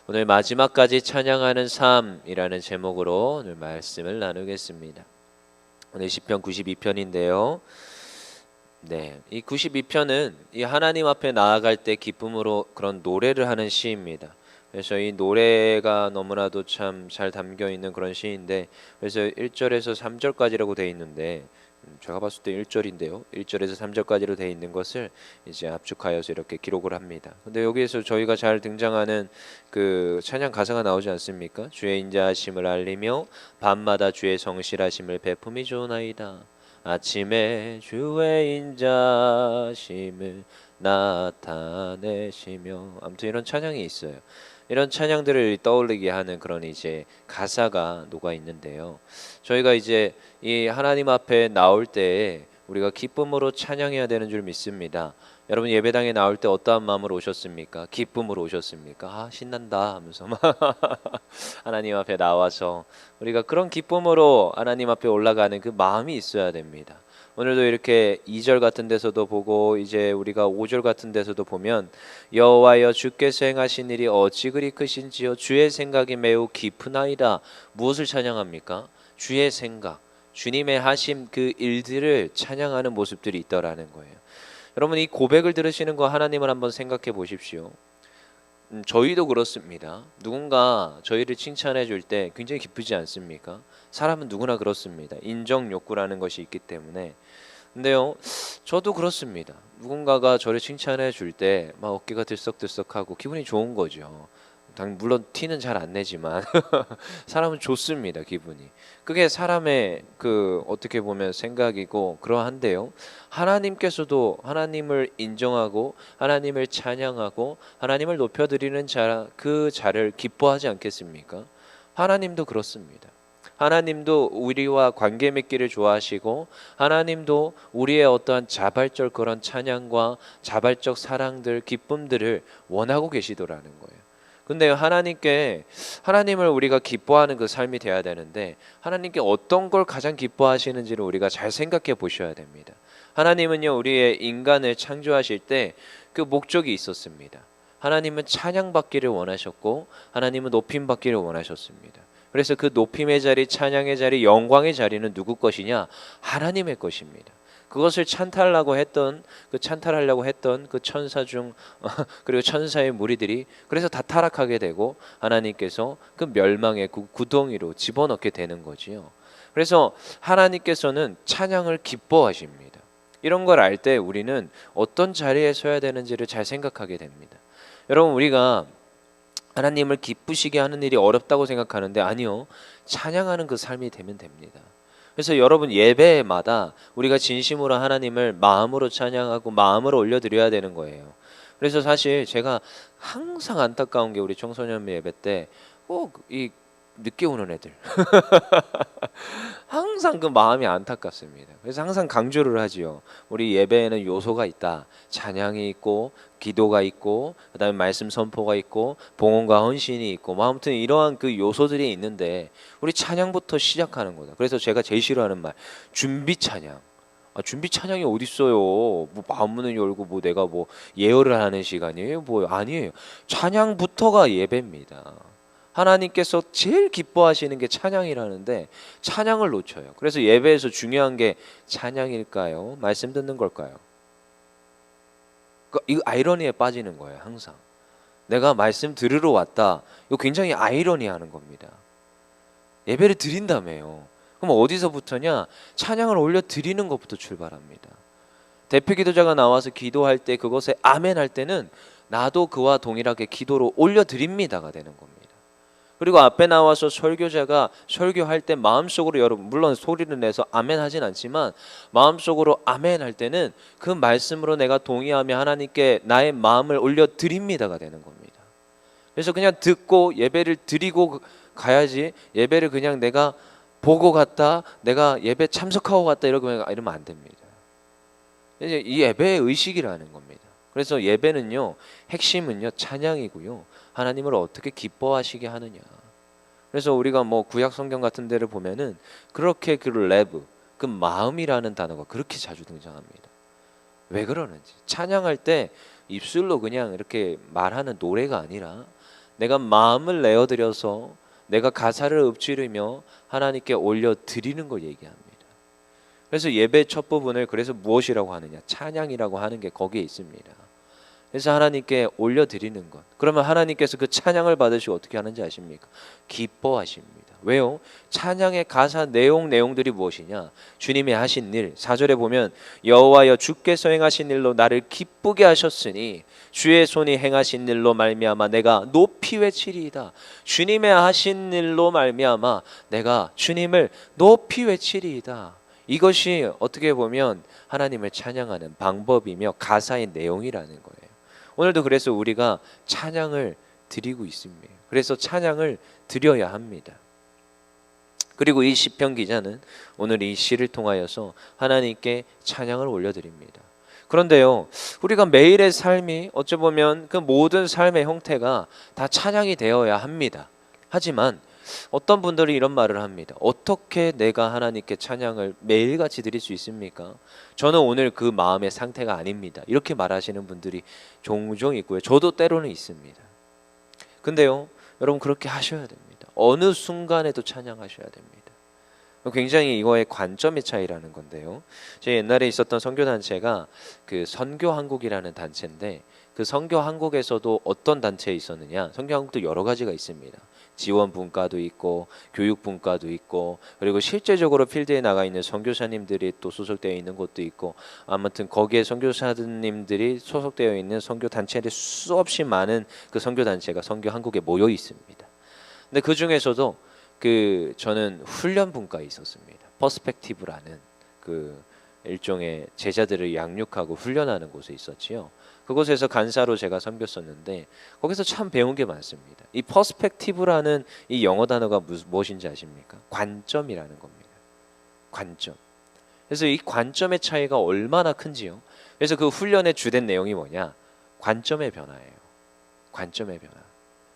오늘 마지막까지 찬양하는 삶이라는 제목으로 오늘 말씀을 나누겠습니다. 오늘 시편 92편인데요. 이 92편은 이 하나님 앞에 나아갈 때 기쁨으로 그런 노래를 하는 시입니다. 그래서 이 노래가 너무나도 참 잘 담겨 있는 그런 시인데, 그래서 1절에서 3절까지라고 되어 있는데 제가 봤을 때 1절인데요. 1절에서 3절까지로 되어 있는 것을 이제 압축하여서 이렇게 기록을 합니다. 근데 여기에서 저희가 잘 등장하는 그 찬양 가사가 나오지 않습니까? 주의 인자하심을 알리며 밤마다 주의 성실하심을 베품이 좋으나이다. 아침에 주의 인자심을 나타내시며, 아무튼 이런 찬양이 있어요. 이런 찬양들을 떠올리게 하는 그런 이제 가사가 녹아 있는데요. 저희가 이제 이 하나님 앞에 나올 때 우리가 기쁨으로 찬양해야 되는 줄 믿습니다. 여러분 예배당에 나올 때 어떠한 마음으로 오셨습니까? 기쁨으로 오셨습니까? 아 신난다 하면서 막 하나님 앞에 나와서 우리가 그런 기쁨으로 하나님 앞에 올라가는 그 마음이 있어야 됩니다. 오늘도 이렇게 2절 같은 데서도 보고 이제 우리가 5절 같은 데서도 보면 여호와여 주께서 행하신 일이 어찌 그리 크신지요 주의 생각이 매우 깊으나이다. 무엇을 찬양합니까? 주의 생각, 주님의 하심 그 일들을 찬양하는 모습들이 있더라는 거예요. 여러분 이 고백을 들으시는 거 하나님을 한번 생각해 보십시오. 저희도 그렇습니다. 누군가 저희를 칭찬해 줄 때 굉장히 기쁘지 않습니까? 사람은 누구나 그렇습니다. 인정 욕구라는 것이 있기 때문에. 근데요, 저도 그렇습니다. 누군가가 저를 칭찬해 줄 때 막 어깨가 들썩들썩하고 기분이 좋은 거죠. 물론 티는 잘 안 내지만 사람은 좋습니다. 기분이. 그게 사람의 그 어떻게 보면 생각이고 그러한데요. 하나님께서도 하나님을 인정하고 하나님을 찬양하고 하나님을 높여드리는 그 자를 기뻐하지 않겠습니까? 하나님도 그렇습니다. 하나님도 우리와 관계 맺기를 좋아하시고 하나님도 우리의 어떠한 자발적 그런 찬양과 자발적 사랑들, 기쁨들을 원하고 계시더라는 거예요. 근데 하나님을 우리가 기뻐하는 그 삶이 돼야 되는데 하나님께 어떤 걸 가장 기뻐하시는지를 우리가 잘 생각해 보셔야 됩니다. 하나님은요 우리의 인간을 창조하실 때 그 목적이 있었습니다. 하나님은 찬양받기를 원하셨고 하나님은 높임받기를 원하셨습니다. 그래서 그 높임의 자리, 찬양의 자리, 영광의 자리는 누구 것이냐? 하나님의 것입니다. 그것을 찬탈하려고 했던 그 천사 중 그리고 천사의 무리들이 그래서 다 타락하게 되고 하나님께서 그 멸망의 구덩이로 집어넣게 되는 거지요. 그래서 하나님께서는 찬양을 기뻐하십니다. 이런 걸 알 때 우리는 어떤 자리에 서야 되는지를 잘 생각하게 됩니다. 여러분 우리가 하나님을 기쁘시게 하는 일이 어렵다고 생각하는데 아니요. 찬양하는 그 삶이 되면 됩니다. 그래서 여러분 예배마다 우리가 진심으로 하나님을 마음으로 찬양하고 마음으로 올려드려야 되는 거예요. 그래서 사실 제가 항상 안타까운 게 우리 청소년 예배 때 꼭 이 늦게 오는 애들 항상 그 마음이 안타깝습니다. 그래서 항상 강조를 하지요. 우리 예배에는 요소가 있다. 찬양이 있고 기도가 있고 그다음에 말씀 선포가 있고 봉헌과 헌신이 있고 뭐 아무튼 이러한 그 요소들이 있는데 우리 찬양부터 시작하는 거다. 그래서 제가 제일 싫어하는 말 준비 찬양. 준비 찬양이 어디 있어요? 뭐 마음문을 열고 뭐 내가 뭐 예열을 하는 시간이에요? 뭐 아니에요. 찬양부터가 예배입니다. 하나님께서 제일 기뻐하시는 게 찬양이라는데 찬양을 놓쳐요. 그래서 예배에서 중요한 게 찬양일까요? 말씀 듣는 걸까요? 이 아이러니에 빠지는 거예요. 항상 내가 말씀 들으러 왔다. 이거 굉장히 아이러니하는 겁니다. 예배를 드린다며요. 그럼 어디서부터냐? 찬양을 올려 드리는 것부터 출발합니다. 대표 기도자가 나와서 기도할 때 그것에 아멘 할 때는 나도 그와 동일하게 기도로 올려 드립니다가 되는 겁니다. 그리고 앞에 나와서 설교자가 설교할 때 마음속으로 여러분 물론 소리를 내서 아멘 하진 않지만 마음속으로 아멘 할 때는 그 말씀으로 내가 동의하며 하나님께 나의 마음을 올려 드립니다가 되는 겁니다. 그래서 그냥 듣고 예배를 드리고 가야지 예배를 그냥 내가 보고 갔다 내가 예배 참석하고 갔다 이러면 안 됩니다. 이 예배의 의식이라는 겁니다. 그래서 예배는요 핵심은요 찬양이고요 하나님을 어떻게 기뻐하시게 하느냐. 그래서 우리가 뭐 구약 성경 같은 데를 보면은 그렇게 그 레브 그 마음이라는 단어가 그렇게 자주 등장합니다. 왜 그러는지 찬양할 때 입술로 그냥 이렇게 말하는 노래가 아니라 내가 마음을 내어드려서 내가 가사를 읊조리며 하나님께 올려드리는 걸 얘기합니다. 그래서 예배 첫 부분을 그래서 무엇이라고 하느냐, 찬양이라고 하는 게 거기에 있습니다. 그래서 하나님께 올려드리는 것. 그러면 하나님께서 그 찬양을 받으시고 어떻게 하는지 아십니까? 기뻐하십니다. 왜요? 찬양의 가사 내용들이 무엇이냐? 주님이 하신 일. 4절에 보면 여호와여 주께서 행하신 일로 나를 기쁘게 하셨으니 주의 손이 행하신 일로 말미암아 내가 높이 외치리이다. 주님의 하신 일로 말미암아 내가 주님을 높이 외치리이다. 이것이 어떻게 보면 하나님을 찬양하는 방법이며 가사의 내용이라는 거예요. 오늘도 그래서 우리가 찬양을 드리고 있습니다. 그래서 찬양을 드려야 합니다. 그리고 이 시편 기자는 오늘 이 시를 통하여서 하나님께 찬양을 올려드립니다. 그런데요, 우리가 매일의 삶이 어찌 보면 그 모든 삶의 형태가 다 찬양이 되어야 합니다. 하지만 어떤 분들이 이런 말을 합니다. 어떻게 내가 하나님께 찬양을 매일같이 드릴 수 있습니까? 저는 오늘 그 마음의 상태가 아닙니다. 이렇게 말하시는 분들이 종종 있고요. 저도 때로는 있습니다. 근데요, 여러분 그렇게 하셔야 됩니다. 어느 순간에도 찬양하셔야 됩니다. 굉장히 이거의 관점의 차이라는 건데요. 제 옛날에 있었던 선교단체가 그 선교한국이라는 단체인데 그 선교한국에서도 어떤 단체에 있었느냐? 선교한국도 여러 가지가 있습니다. 지원 분과도 있고 교육 분과도 있고 그리고 실제적으로 필드에 나가 있는 선교사님들이 또 소속되어 있는 곳도 있고 아무튼 거기에 선교사님들이 소속되어 있는 선교 단체들이 수없이 많은 그 선교 단체가 선교 한국에 모여 있습니다. 근데 그 중에서도 그 저는 훈련 분과에 있었습니다. 퍼스펙티브라는 그 일종의 제자들을 양육하고 훈련하는 곳에 있었지요. 그곳에서 간사로 제가 섬겼었는데 거기서 참 배운 게 많습니다. 이 퍼스펙티브라는 이 영어 단어가 무엇인지 아십니까? 관점이라는 겁니다. 관점. 그래서 이 관점의 차이가 얼마나 큰지요. 그래서 그 훈련의 주된 내용이 뭐냐? 관점의 변화예요. 관점의 변화.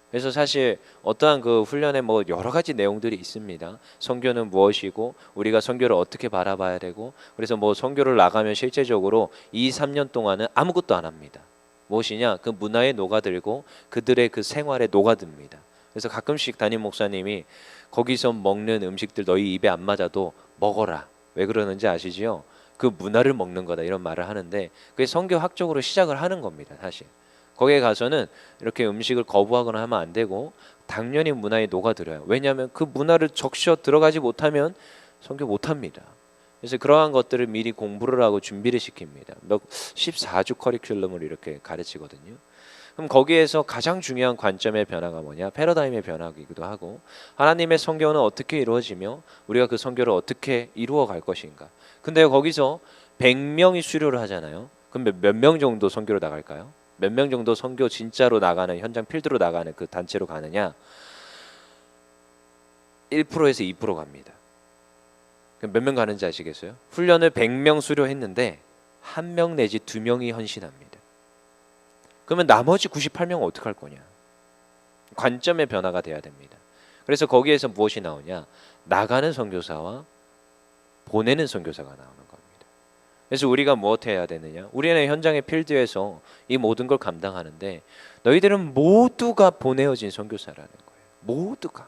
그래서 사실 어떠한 그 훈련에 뭐 여러 가지 내용들이 있습니다. 선교는 무엇이고 우리가 선교를 어떻게 바라봐야 되고 그래서 뭐 선교를 나가면 실제적으로 2, 3년 동안은 아무것도 안 합니다. 무엇이냐? 그 문화에 녹아들고 그들의 그 생활에 녹아듭니다. 그래서 가끔씩 담임 목사님이 거기서 먹는 음식들 너희 입에 안 맞아도 먹어라. 왜 그러는지 아시지요? 그 문화를 먹는 거다 이런 말을 하는데 그게 선교학적으로 시작을 하는 겁니다. 사실. 거기에 가서는 이렇게 음식을 거부하거나 하면 안 되고 당연히 문화에 녹아들어요. 왜냐하면 그 문화를 적셔 들어가지 못하면 선교 못합니다. 그래서 그러한 것들을 미리 공부를 하고 준비를 시킵니다. 14주 커리큘럼을 이렇게 가르치거든요. 그럼 거기에서 가장 중요한 관점의 변화가 뭐냐? 패러다임의 변화이기도 하고 하나님의 선교는 어떻게 이루어지며 우리가 그 선교를 어떻게 이루어 갈 것인가. 근데 거기서 100명이 수료를 하잖아요. 그럼 몇 명 정도 선교로 나갈까요? 몇 명 정도 선교 진짜로 나가는 현장 필드로 나가는 그 단체로 가느냐? 1%에서 2% 갑니다. 몇 명 가는지 아시겠어요? 훈련을 100명 수료했는데 1명 내지 2명이 헌신합니다. 그러면 나머지 98명은 어떻게 할 거냐? 관점의 변화가 돼야 됩니다. 그래서 거기에서 무엇이 나오냐? 나가는 선교사와 보내는 선교사가 나오는 겁니다. 그래서 우리가 무엇 해야 되느냐? 우리는 현장의 필드에서 이 모든 걸 감당하는데 너희들은 모두가 보내어진 선교사라는 거예요. 모두가.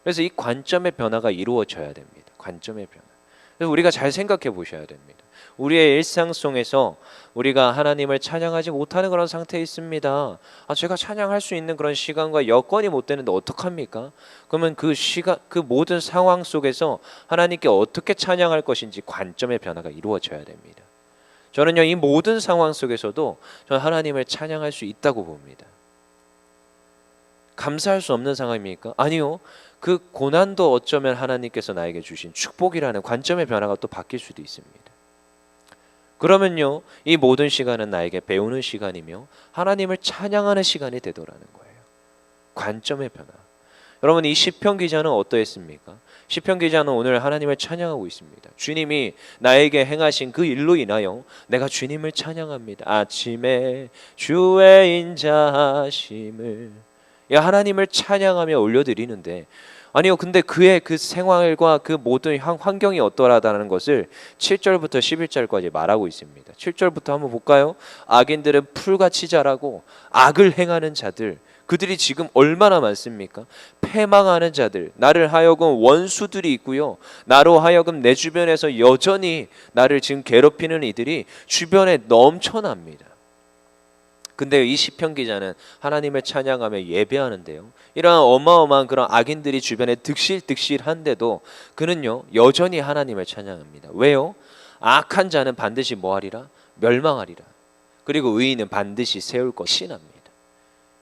그래서 이 관점의 변화가 이루어져야 됩니다. 관점의 변화. 그래서 우리가 잘 생각해 보셔야 됩니다. 우리의 일상 속에서 우리가 하나님을 찬양하지 못하는 그런 상태에 있습니다. 제가 찬양할 수 있는 그런 시간과 여건이 못 되는데 어떡합니까? 그러면 그 시간, 그 모든 상황 속에서 하나님께 어떻게 찬양할 것인지 관점의 변화가 이루어져야 됩니다. 저는요, 이 모든 상황 속에서도 저는 하나님을 찬양할 수 있다고 봅니다. 감사할 수 없는 상황입니까? 아니요. 그 고난도 어쩌면 하나님께서 나에게 주신 축복이라는 관점의 변화가 또 바뀔 수도 있습니다. 그러면요, 이 모든 시간은 나에게 배우는 시간이며 하나님을 찬양하는 시간이 되더라는 거예요. 관점의 변화. 여러분, 이 시편 기자는 어떠했습니까? 시편 기자는 오늘 하나님을 찬양하고 있습니다. 주님이 나에게 행하신 그 일로 인하여 내가 주님을 찬양합니다. 아침에 주의 인자하심을 하나님을 찬양하며 올려드리는데 아니요, 근데 그의 그 생활과 그 모든 환경이 어떠하다는 것을 7절부터 11절까지 말하고 있습니다. 7절부터 한번 볼까요? 악인들은 풀같이 자라고 악을 행하는 자들 그들이 지금 얼마나 많습니까? 패망하는 자들, 나를 하여금 원수들이 있고요, 나로 하여금 내 주변에서 여전히 나를 지금 괴롭히는 이들이 주변에 넘쳐납니다. 근데 이 시편 기자는 하나님을 찬양하며 예배하는데요, 이러한 어마어마한 그런 악인들이 주변에 득실득실한데도 그는요 여전히 하나님을 찬양합니다. 왜요? 악한 자는 반드시 뭐하리라? 멸망하리라. 그리고 의인은 반드시 세울 것이랍니다.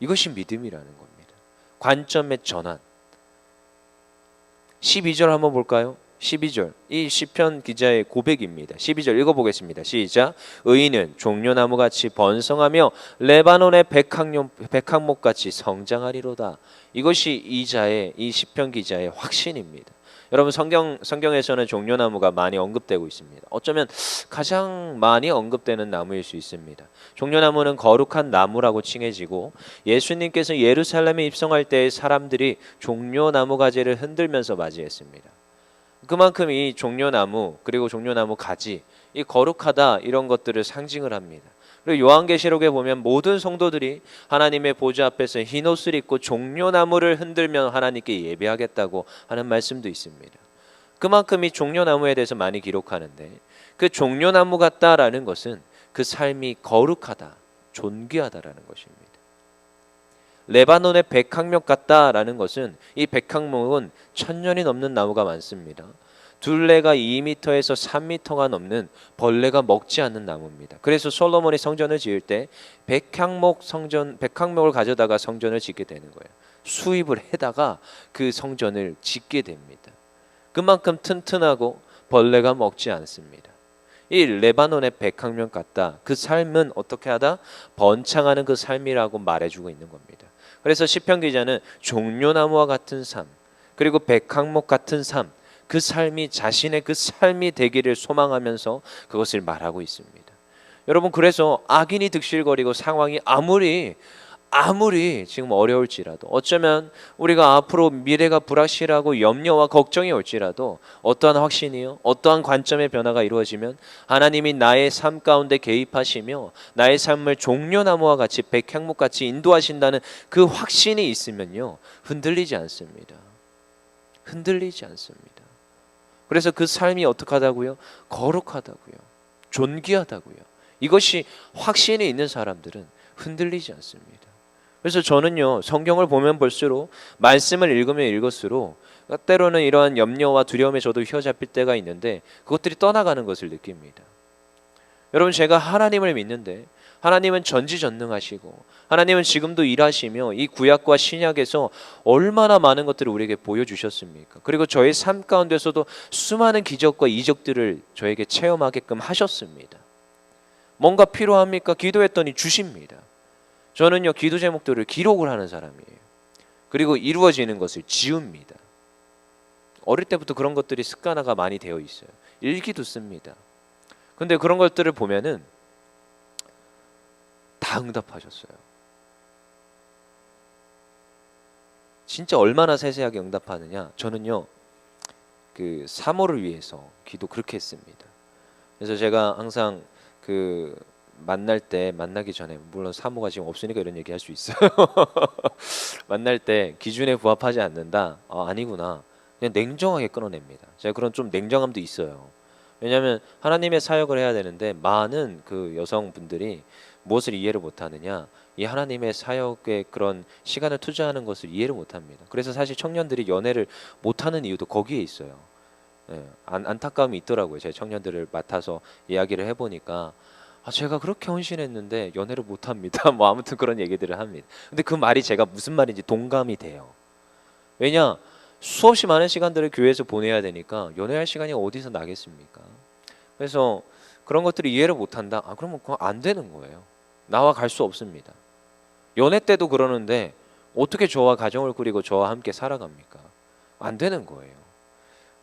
이것이 믿음이라는 겁니다. 관점의 전환. 12절 한번 볼까요? 12절, 이 시편 기자의 고백입니다. 12절 읽어보겠습니다. 시작. 의인은 종려나무같이 번성하며 레바논의 백향목같이 성장하리로다. 이것이 이 시편 기자의 확신입니다. 여러분, 성경에서는 종려나무가 많이 언급되고 있습니다. 어쩌면 가장 많이 언급되는 나무일 수 있습니다. 종려나무는 거룩한 나무라고 칭해지고, 예수님께서 예루살렘에 입성할 때 사람들이 종려나무 가지를 흔들면서 맞이했습니다. 그만큼 이 종려나무, 그리고 종려나무 가지, 이 거룩하다, 이런 것들을 상징을 합니다. 그리고 요한계시록에 보면 모든 성도들이 하나님의 보좌 앞에서 흰 옷을 입고 종려나무를 흔들며 하나님께 예배하겠다고 하는 말씀도 있습니다. 그만큼 이 종려나무에 대해서 많이 기록하는데, 그 종려나무 같다라는 것은 그 삶이 거룩하다, 존귀하다라는 것입니다. 레바논의 백향목 같다라는 것은, 이 백향목은 1000년이 넘는 나무가 많습니다. 둘레가 2m에서 3m가 넘는 벌레가 먹지 않는 나무입니다. 그래서 솔로몬이 성전을 지을 때 백향목을 가져다가 성전을 짓게 되는 거예요. 수입을 해다가 그 성전을 짓게 됩니다. 그만큼 튼튼하고 벌레가 먹지 않습니다. 이 레바논의 백향목 같다, 그 삶은 어떻게 하다? 번창하는 그 삶이라고 말해주고 있는 겁니다. 그래서 시편 기자는 종려나무와 같은 삶, 그리고 백향목 같은 삶, 그 삶이 자신의 그 삶이 되기를 소망하면서 그것을 말하고 있습니다. 여러분, 그래서 악인이 득실거리고 상황이 아무리 지금 어려울지라도, 어쩌면 우리가 앞으로 미래가 불확실하고 염려와 걱정이 올지라도, 어떠한 확신이요, 어떠한 관점의 변화가 이루어지면 하나님이 나의 삶 가운데 개입하시며 나의 삶을 종려나무와 같이 백향목같이 인도하신다는 그 확신이 있으면요, 흔들리지 않습니다. 흔들리지 않습니다. 그래서 그 삶이 어떻게 하다고요? 거룩하다고요, 존귀하다고요. 이것이 확신이 있는 사람들은 흔들리지 않습니다. 그래서 저는요, 성경을 보면 볼수록, 말씀을 읽으면 읽을수록 때로는 이러한 염려와 두려움에 저도 휘어잡힐 때가 있는데, 그것들이 떠나가는 것을 느낍니다. 여러분, 제가 하나님을 믿는데 하나님은 전지전능하시고 하나님은 지금도 일하시며 이 구약과 신약에서 얼마나 많은 것들을 우리에게 보여주셨습니까? 그리고 저의 삶 가운데서도 수많은 기적과 이적들을 저에게 체험하게끔 하셨습니다. 뭔가 필요합니까? 기도했더니 주십니다. 저는요, 기도 제목들을 기록을 하는 사람이에요. 그리고 이루어지는 것을 지웁니다. 어릴 때부터 그런 것들이 습관화가 많이 되어 있어요. 일기도 씁니다. 근데 그런 것들을 보면은 다 응답하셨어요. 진짜 얼마나 세세하게 응답하느냐. 저는요, 그 사모를 위해서 기도 그렇게 했습니다. 그래서 제가 항상 그 만나기 전에, 물론 사모가 지금 없으니까 이런 얘기 할 수 있어요. 만날 때 기준에 부합하지 않는다, 아니구나, 그냥 냉정하게 끊어냅니다. 제가 그런 좀 냉정함도 있어요. 왜냐하면 하나님의 사역을 해야 되는데 많은 그 여성분들이 무엇을 이해를 못하느냐, 이 하나님의 사역에 그런 시간을 투자하는 것을 이해를 못합니다. 그래서 사실 청년들이 연애를 못하는 이유도 거기에 있어요. 안타까움이 있더라고요. 제가 청년들을 맡아서 이야기를 해보니까, 제가 그렇게 헌신했는데 연애를 못합니다. 뭐 아무튼 그런 얘기들을 합니다. 근데 그 말이 제가 무슨 말인지 동감이 돼요. 왜냐, 수없이 많은 시간들을 교회에서 보내야 되니까 연애할 시간이 어디서 나겠습니까? 그래서 그런 것들을 이해를 못한다? 그러면 그건 안 되는 거예요. 나와 갈 수 없습니다. 연애 때도 그러는데 어떻게 저와 가정을 꾸리고 저와 함께 살아갑니까? 안 되는 거예요.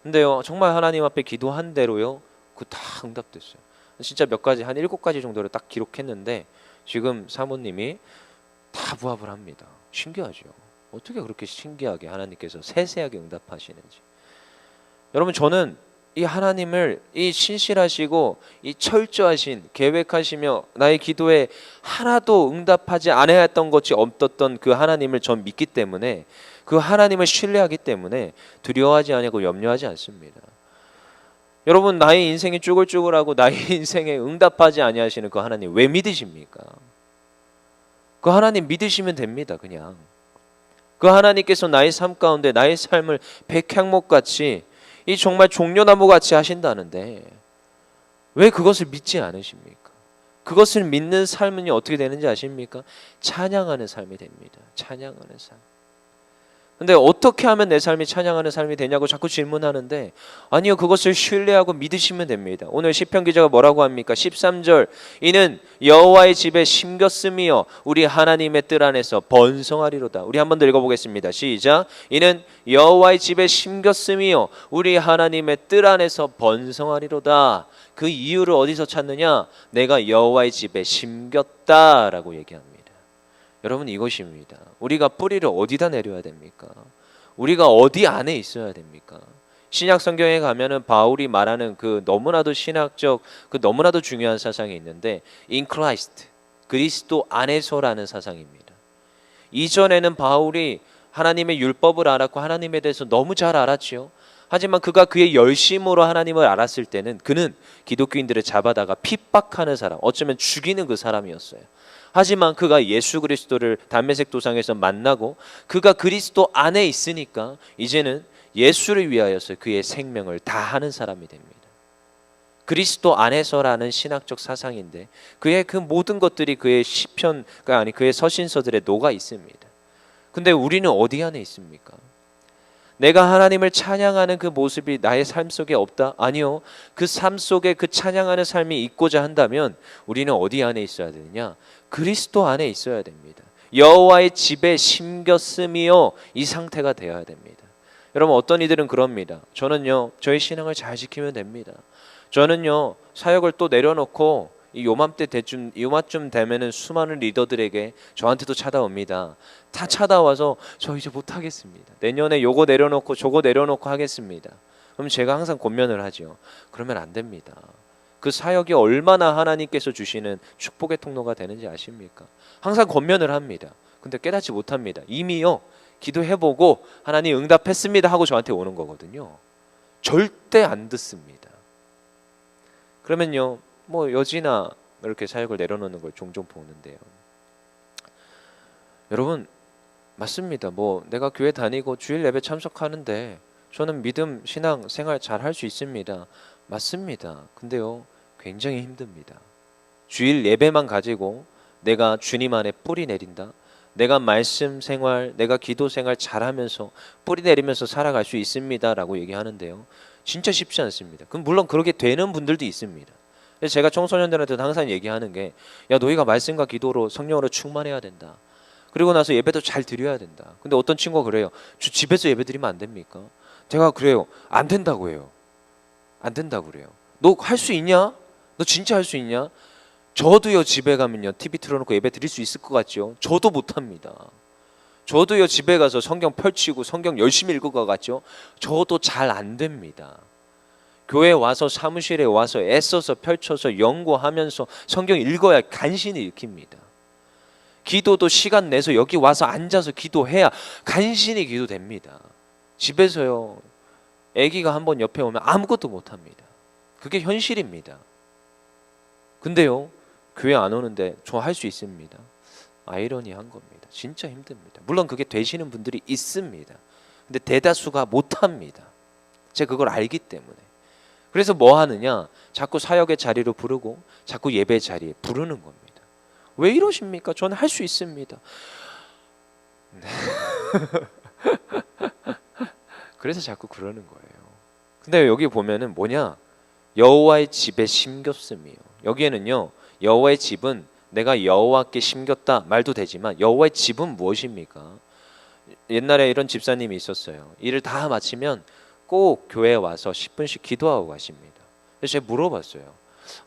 근데요, 정말 하나님 앞에 기도한 대로요, 그 다 응답됐어요. 진짜 몇 가지, 한 7가지 정도를 딱 기록했는데 지금 사모님이 다 부합을 합니다. 신기하죠? 어떻게 그렇게 신기하게 하나님께서 세세하게 응답하시는지. 여러분, 저는 이 하나님을 이 신실하시고 이 철저하신 계획하시며 나의 기도에 하나도 응답하지 않아야 했던 것이 없었던 그 하나님을 전 믿기 때문에 그 하나님을 신뢰하기 때문에 두려워하지 아니하고 염려하지 않습니다. 여러분 나의 인생이 쭈글쭈글하고 나의 인생에 응답하지 아니하시는 그 하나님 왜 믿으십니까? 그 하나님 믿으시면 됩니다. 그냥 그 하나님께서 나의 삶 가운데 나의 삶을 백향목같이 이 정말 종려나무같이 하신다는데 왜 그것을 믿지 않으십니까? 그것을 믿는 삶은 어떻게 되는지 아십니까? 찬양하는 삶이 됩니다. 찬양하는 삶. 근데 어떻게 하면 내 삶이 찬양하는 삶이 되냐고 자꾸 질문하는데 아니요, 그것을 신뢰하고 믿으시면 됩니다. 오늘 시편 기자가 뭐라고 합니까? 13절 이는 여호와의 집에 심겼음이여 우리 하나님의 뜰 안에서 번성하리로다. 우리 한 번 더 읽어보겠습니다. 시작. 이는 여호와의 집에 심겼음이여 우리 하나님의 뜰 안에서 번성하리로다. 그 이유를 어디서 찾느냐? 내가 여호와의 집에 심겼다라고 얘기합니다. 여러분 이것입니다. 우리가 뿌리를 어디다 내려야 됩니까? 우리가 어디 안에 있어야 됩니까? 신약 성경에 가면은 바울이 말하는 그 너무나도 신학적 그 너무나도 중요한 사상이 있는데 in Christ, 그리스도 안에서라는 사상입니다. 이전에는 바울이 하나님의 율법을 알았고 하나님에 대해서 너무 잘 알았지요. 하지만 그가 그의 열심으로 하나님을 알았을 때는 그는 기독교인들을 잡아다가 핍박하는 사람, 어쩌면 죽이는 그 사람이었어요. 하지만 그가 예수 그리스도를 담메색 도상에서 만나고 그가 그리스도 안에 있으니까 이제는 예수를 위하여서 그의 생명을 다하는 사람이 됩니다. 그리스도 안에서라는 신학적 사상인데 그의 그 모든 것들이 그의 시편가 아니 그의 서신서들에 녹아 있습니다. 근데 우리는 어디 안에 있습니까? 내가 하나님을 찬양하는 그 모습이 나의 삶 속에 없다? 아니요. 그 삶 속에 그 찬양하는 삶이 있고자 한다면 우리는 어디 안에 있어야 되느냐? 그리스도 안에 있어야 됩니다. 여호와의 집에 심겼음이요 이 상태가 되어야 됩니다. 여러분 어떤 이들은 그럽니다. 저는요 저의 신앙을 잘 지키면 됩니다. 저는요 사역을 또 내려놓고 요맘쯤 되면은 수많은 리더들에게 저한테도 찾아옵니다. 다 찾아와서 저 이제 못하겠습니다. 내년에 요거 내려놓고 저거 내려놓고 하겠습니다. 그럼 제가 항상 권면을 하죠. 그러면 안 됩니다. 그 사역이 얼마나 하나님께서 주시는 축복의 통로가 되는지 아십니까? 항상 권면을 합니다. 근데 깨닫지 못합니다. 이미요 기도해보고 하나님 응답했습니다 하고 저한테 오는 거거든요. 절대 안 듣습니다. 그러면요 뭐 여지나 이렇게 사역을 내려놓는 걸 종종 보는데요. 여러분 맞습니다. 뭐 내가 교회 다니고 주일 예배 참석하는데 저는 믿음 신앙 생활 잘 할 수 있습니다. 맞습니다. 근데요 굉장히 힘듭니다. 주일 예배만 가지고 내가 주님 안에 뿌리 내린다. 내가 말씀 생활, 내가 기도 생활 잘하면서 뿌리 내리면서 살아갈 수 있습니다라고 얘기하는데요. 진짜 쉽지 않습니다. 그럼 물론 그렇게 되는 분들도 있습니다. 그래서 제가 청소년들한테도 항상 얘기하는 게 야 너희가 말씀과 기도로 성령으로 충만해야 된다. 그리고 나서 예배도 잘 드려야 된다. 근데 어떤 친구가 그래요. 집에서 예배 드리면 안 됩니까? 제가 그래요. 안 된다고 해요. 안 된다고 그래요. 너 할 수 있냐? 너 진짜 할 수 있냐? 저도요 집에 가면요 TV 틀어놓고 예배 드릴 수 있을 것 같죠? 저도 못합니다. 저도요 집에 가서 성경 펼치고 성경 열심히 읽을 것 같죠? 저도 잘 안 됩니다. 교회 와서 사무실에 와서 애써서 펼쳐서 연구하면서 성경 읽어야 간신히 읽힙니다. 기도도 시간 내서 여기 와서 앉아서 기도해야 간신히 기도됩니다. 집에서요 아기가 한번 옆에 오면 아무것도 못합니다. 그게 현실입니다. 근데요 교회 안 오는데 저 할 수 있습니다. 아이러니한 겁니다. 진짜 힘듭니다. 물론 그게 되시는 분들이 있습니다. 근데 대다수가 못합니다. 제가 그걸 알기 때문에. 그래서 뭐 하느냐? 자꾸 사역의 자리로 부르고 자꾸 예배 자리에 부르는 겁니다. 왜 이러십니까? 저는 할 수 있습니다. 그래서 자꾸 그러는 거예요. 근데 여기 보면은 뭐냐? 여호와의 집에 심겼음이요. 여기에는요 여호와의 집은 내가 여호와께 심겼다 말도 되지만 여호와의 집은 무엇입니까? 옛날에 이런 집사님이 있었어요. 일을 다 마치면 꼭 교회에 와서 10분씩 기도하고 가십니다. 그래서 제가 물어봤어요.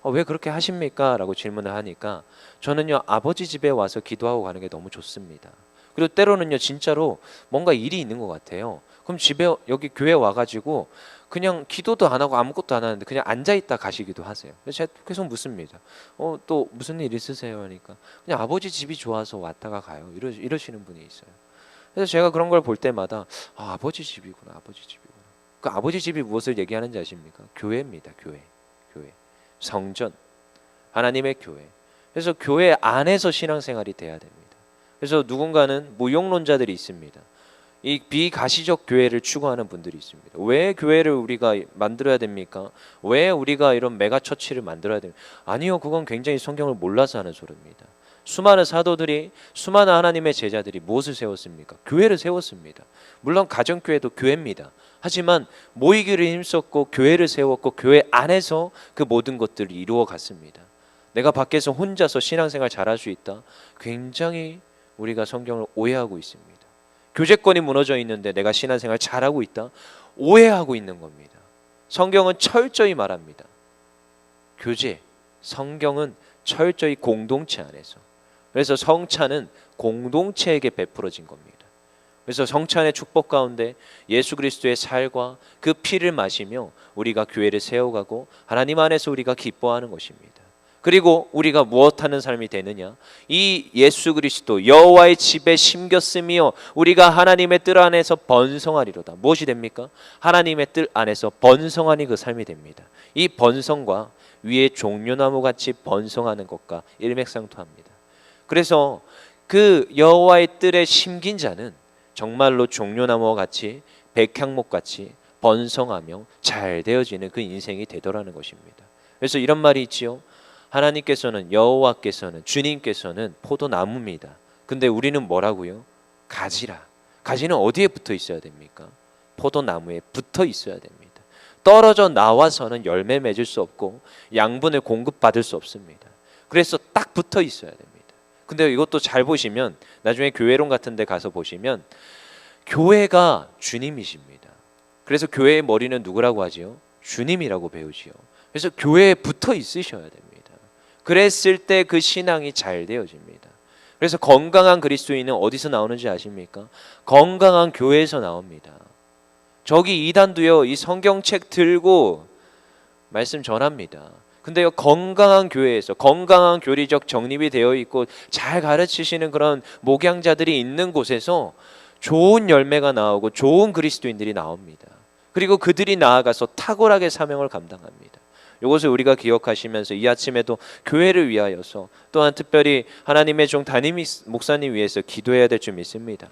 왜 그렇게 하십니까? 라고 질문을 하니까 저는요 아버지 집에 와서 기도하고 가는 게 너무 좋습니다. 그리고 때로는요 진짜로 뭔가 일이 있는 것 같아요. 그럼 집에 여기 교회 와가지고 그냥 기도도 안 하고 아무것도 안 하는데 그냥 앉아 있다 가시기도 하세요. 그래서 제가 계속 묻습니다. 또 무슨 일 있으세요? 하니까 그냥 아버지 집이 좋아서 왔다가 가요. 이러시는 분이 있어요. 그래서 제가 그런 걸 볼 때마다 아버지 집이구나, 아버지 집이구나. 그 아버지 집이 무엇을 얘기하는지 아십니까? 교회입니다. 교회. 성전, 하나님의 교회. 그래서 교회 안에서 신앙생활이 돼야 됩니다. 그래서 누군가는 무용론자들이 있습니다. 이 비가시적 교회를 추구하는 분들이 있습니다. 왜 교회를 우리가 만들어야 됩니까? 왜 우리가 이런 메가처치를 만들어야 됩니까? 아니요, 그건 굉장히 성경을 몰라서 하는 소리입니다. 수많은 사도들이, 수많은 하나님의 제자들이 무엇을 세웠습니까? 교회를 세웠습니다. 물론 가정교회도 교회입니다. 하지만 모이기를 힘썼고 교회를 세웠고 교회 안에서 그 모든 것들을 이루어 갔습니다. 내가 밖에서 혼자서 신앙생활 잘할 수 있다? 굉장히 우리가 성경을 오해하고 있습니다. 교제권이 무너져 있는데 내가 신앙생활 잘하고 있다? 오해하고 있는 겁니다. 성경은 철저히 말합니다. 교제, 성경은 철저히 공동체 안에서. 그래서 성찬은 공동체에게 베풀어진 겁니다. 그래서 성찬의 축복 가운데 예수 그리스도의 살과 그 피를 마시며 우리가 교회를 세워가고 하나님 안에서 우리가 기뻐하는 것입니다. 그리고 우리가 무엇하는 삶이 되느냐? 이 예수 그리스도 여호와의 집에 심겼으며 우리가 하나님의 뜰 안에서 번성하리로다. 무엇이 됩니까? 하나님의 뜰 안에서 번성하니 그 삶이 됩니다. 이 번성과 위에 종려나무 같이 번성하는 것과 일맥상통합니다. 그래서 그 여호와의 뜰에 심긴 자는 정말로 종려나무와 같이 백향목 같이 번성하며 잘 되어지는 그 인생이 되더라는 것입니다. 그래서 이런 말이 있지요. 하나님께서는, 여호와께서는, 주님께서는 포도나무입니다. 근데 우리는 뭐라고요? 가지라. 가지는 어디에 붙어 있어야 됩니까? 포도나무에 붙어 있어야 됩니다. 떨어져 나와서는 열매 맺을 수 없고 양분을 공급받을 수 없습니다. 그래서 딱 붙어 있어야 됩니다. 근데 이것도 잘 보시면 나중에 교회론 같은 데 가서 보시면 교회가 주님이십니다. 그래서 교회의 머리는 누구라고 하지요? 주님이라고 배우지요. 그래서 교회에 붙어 있으셔야 됩니다. 그랬을 때 그 신앙이 잘 되어집니다. 그래서 건강한 그리스도인은 어디서 나오는지 아십니까? 건강한 교회에서 나옵니다. 저기 이단도요, 이 성경책 들고 말씀 전합니다. 근데요, 건강한 교회에서 건강한 교리적 정립이 되어 있고 잘 가르치시는 그런 목양자들이 있는 곳에서 좋은 열매가 나오고 좋은 그리스도인들이 나옵니다. 그리고 그들이 나아가서 탁월하게 사명을 감당합니다. 이것을 우리가 기억하시면서 이 아침에도 교회를 위하여서 또한 특별히 하나님의 종 담임 목사님 위해서 기도해야 될 줄 믿습니다.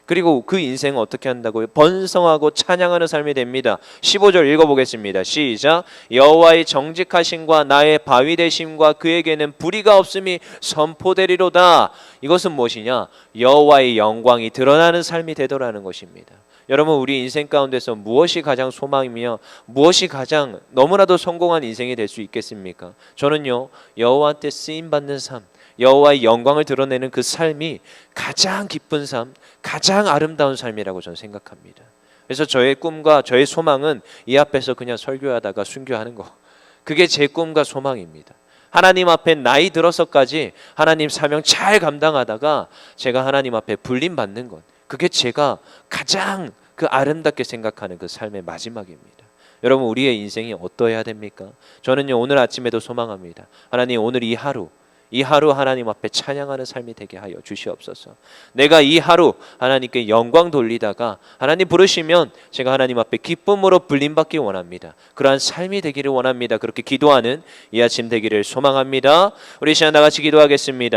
그리고 그 인생은 어떻게 한다고요? 번성하고 찬양하는 삶이 됩니다. 15절 읽어보겠습니다. 시작. 여호와의 정직하심과 나의 바위 되심과 그에게는 불의가 없음이 선포되리로다. 이것은 무엇이냐? 여호와의 영광이 드러나는 삶이 되더라는 것입니다. 여러분, 우리 인생 가운데서 무엇이 가장 소망이며 무엇이 가장 너무나도 성공한 인생이 될 수 있겠습니까? 저는요, 여호와한테 쓰임받는 삶, 여호와의 영광을 드러내는 그 삶이 가장 기쁜 삶, 가장 아름다운 삶이라고 저는 생각합니다. 그래서 저의 꿈과 저의 소망은 이 앞에서 그냥 설교하다가 순교하는 거, 그게 제 꿈과 소망입니다. 하나님 앞에 나이 들어서까지 하나님 사명 잘 감당하다가 제가 하나님 앞에 불림받는 것, 그게 제가 가장 그 아름답게 생각하는 그 삶의 마지막입니다. 여러분, 우리의 인생이 어떠해야 됩니까? 저는요, 오늘 아침에도 소망합니다. 하나님, 오늘 이 하루 하나님 앞에 찬양하는 삶이 되게 하여 주시옵소서. 내가 이 하루 하나님께 영광 돌리다가 하나님 부르시면 제가 하나님 앞에 기쁨으로 불림받기 원합니다. 그러한 삶이 되기를 원합니다. 그렇게 기도하는 이 아침 되기를 소망합니다. 우리 시간 다 같이 기도하겠습니다.